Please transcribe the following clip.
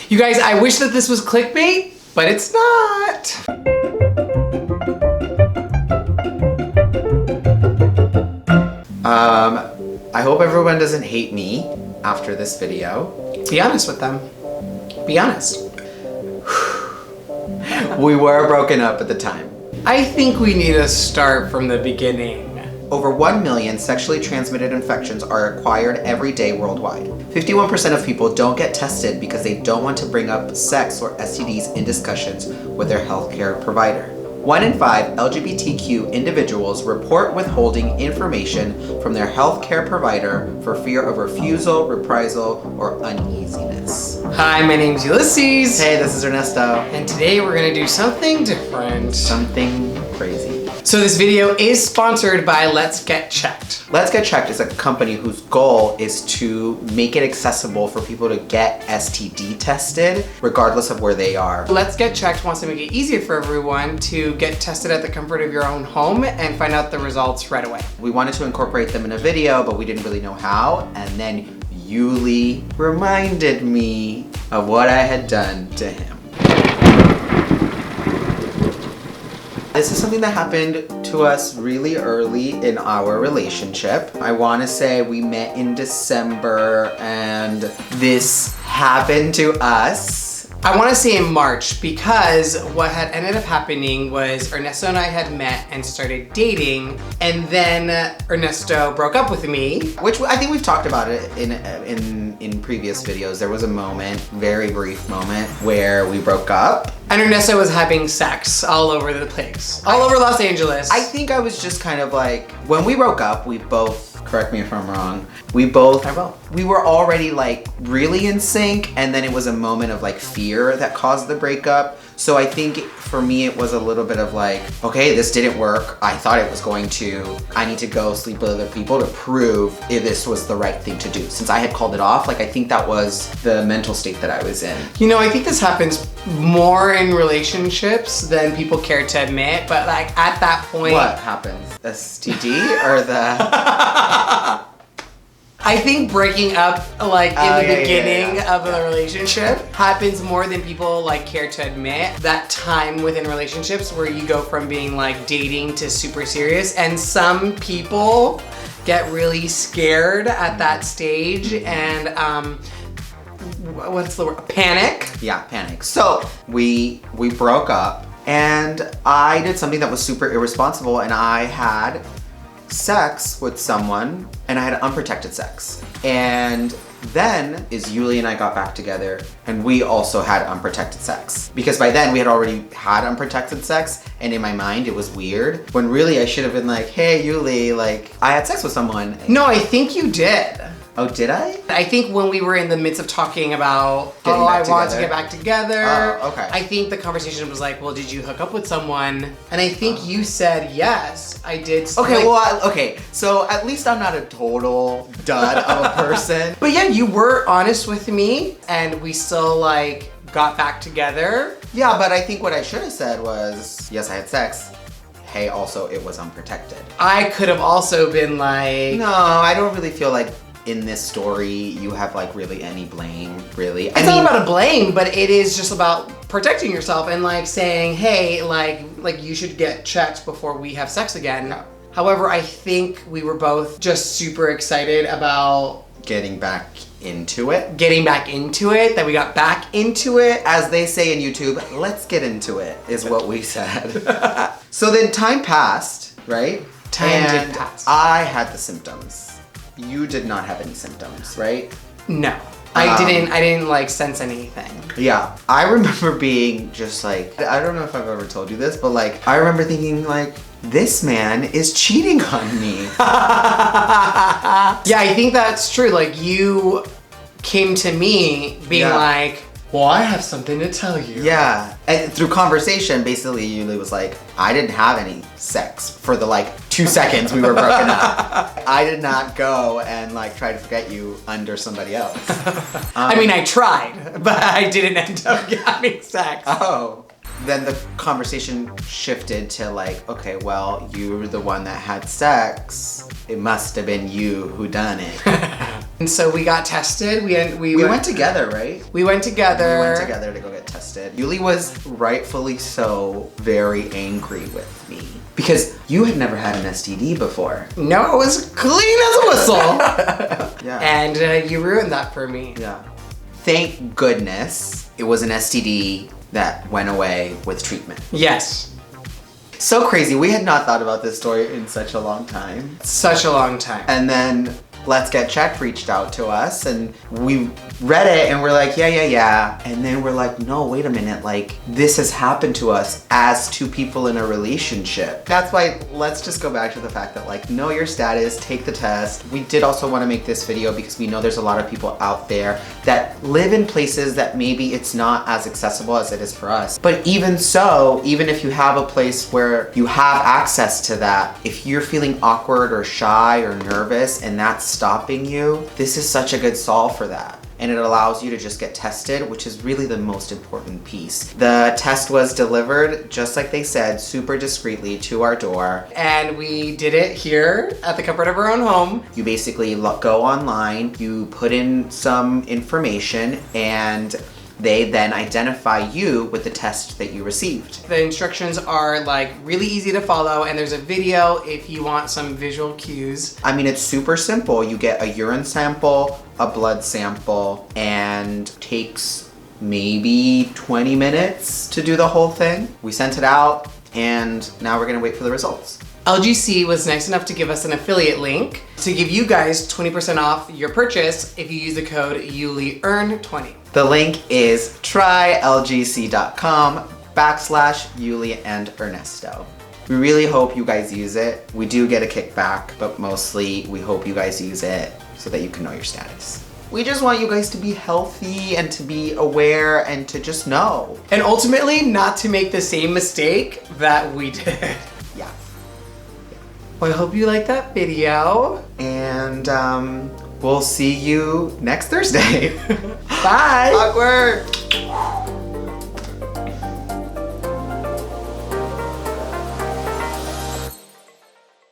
You guys, I wish that this was clickbait, but it's not. I hope everyone doesn't hate me after this video. Be honest with them. Be honest. We were broken up at the time. I think we need to start from the beginning. Over 1 million sexually transmitted infections are acquired every day worldwide. 51% of people don't get tested because they don't want to bring up sex or STDs in discussions with their healthcare provider. 1 in 5 LGBTQ individuals report withholding information from their healthcare provider for fear of refusal, reprisal, or uneasiness. Hi, my name's Ulysses. Hey, this is Ernesto. And today we're gonna do something different. Something crazy. So this video is sponsored by Let's Get Checked. Let's Get Checked is a company whose goal is to make it accessible for people to get STD tested regardless of where they are. Let's Get Checked wants to make it easier for everyone to get tested at the comfort of your own home and find out the results right away. We wanted to incorporate them in a video, but we didn't really know how, and then Uly reminded me of what I had done to him. This is something that happened to us really early in our relationship. I want to say we met in December and this happened to us. I want to say in March because what had ended up happening was Ernesto and I had met and started dating, and then Ernesto broke up with me. Which I think we've talked about it in previous videos. There was a moment, very brief moment, where we broke up. And Ernesto was having sex all over the place. All over Los Angeles. I think I was just kind of like, when we broke up, we both, correct me if I'm wrong, we were already like really in sync, and then it was a moment of like fear that caused the breakup. So I think for me it was a little bit of like, okay, this didn't work. I thought it was going to. I need to go sleep with other people to prove if this was the right thing to do. Since I had called it off, like I think that was the mental state that I was in. You know, I think this happens more in relationships than people care to admit, but like at that point. What happens? STD or the... I think breaking up like in the beginning of a relationship happens more than people like care to admit. That time within relationships where you go from being like dating to super serious, and some people get really scared at that stage and what's the word? Panic? Yeah, panic. So we broke up and I did something that was super irresponsible, and I had sex with someone and I had unprotected sex. And then Uly and I got back together and we also had unprotected sex. Because by then we had already had unprotected sex, and in my mind it was weird. When really I should have been like, hey Uly, like I had sex with someone. No, I think you did. Oh, did I? I think when we were in the midst of talking about, I want to get back together. Oh, okay. I think the conversation was like, well, did you hook up with someone? And I think you said, yes, I did. Okay, okay. So at least I'm not a total dud of a person. But yeah, you were honest with me and we still like got back together. Yeah, but I think what I should have said was, yes, I had sex. Hey, also it was unprotected. I could have also been like, no, I don't really feel like in this story you have like really any blame, really. It's not about a blame, but it is just about protecting yourself and like saying, hey, like you should get checked before we have sex again. Yeah. However, I think we were both just super excited about getting back into it, that we got back into it. As they say in YouTube, let's get into it, is what we said. So then time passed, right? Time did pass. I had the symptoms. You did not have any symptoms, right? No, I didn't like sense anything. Yeah, I remember being just like, I don't know if I've ever told you this, but like, I remember thinking like, this man is cheating on me. Yeah, I think that's true. Like you came to me being like, well, I have something to tell you. Yeah, and through conversation, basically Uly was like, I didn't have any sex for the like 2 seconds we were broken up. I did not go and like try to forget you under somebody else. I mean, I tried, but I didn't end up having sex. Oh. Then the conversation shifted to like, okay, well, you were the one that had sex. it must have been you who done it. And so we got tested. We went together, right? We went together. We went together to go get tested. Uly was rightfully so very angry with me because you had never had an STD before. No, it was clean as a whistle. Yeah. And you ruined that for me. Yeah. Thank goodness it was an STD that went away with treatment. Yes. So crazy. We had not thought about this story in such a long time. Such a long time. And then Let's Get Checked reached out to us and we read it and we're like, yeah. And then we're like, no, wait a minute. Like, this has happened to us as two people in a relationship. That's why let's just go back to the fact that, like, know your status, take the test. We did also want to make this video because we know there's a lot of people out there that live in places that maybe it's not as accessible as it is for us. But even so, even if you have a place where you have access to that, if you're feeling awkward or shy or nervous and that's stopping you, this is such a good solve for that. And it allows you to just get tested, which is really the most important piece. The test was delivered, just like they said, super discreetly to our door. And we did it here at the comfort of our own home. You basically go online, you put in some information, and they then identify you with the test that you received. The instructions are like really easy to follow, and there's a video if you want some visual cues. I mean, it's super simple. You get a urine sample, a blood sample, and takes maybe 20 minutes to do the whole thing. We sent it out, and now we're gonna wait for the results. LGC was nice enough to give us an affiliate link to give you guys 20% off your purchase if you use the code UlyEarn20. The link is trylgc.com/Uly and Ernesto. We really hope you guys use it. We do get a kickback, but mostly we hope you guys use it so that you can know your status. We just want you guys to be healthy and to be aware and to just know. And ultimately not to make the same mistake that we did. Yeah. Well, I hope you liked that video. And we'll see you next Thursday. Bye. Awkward.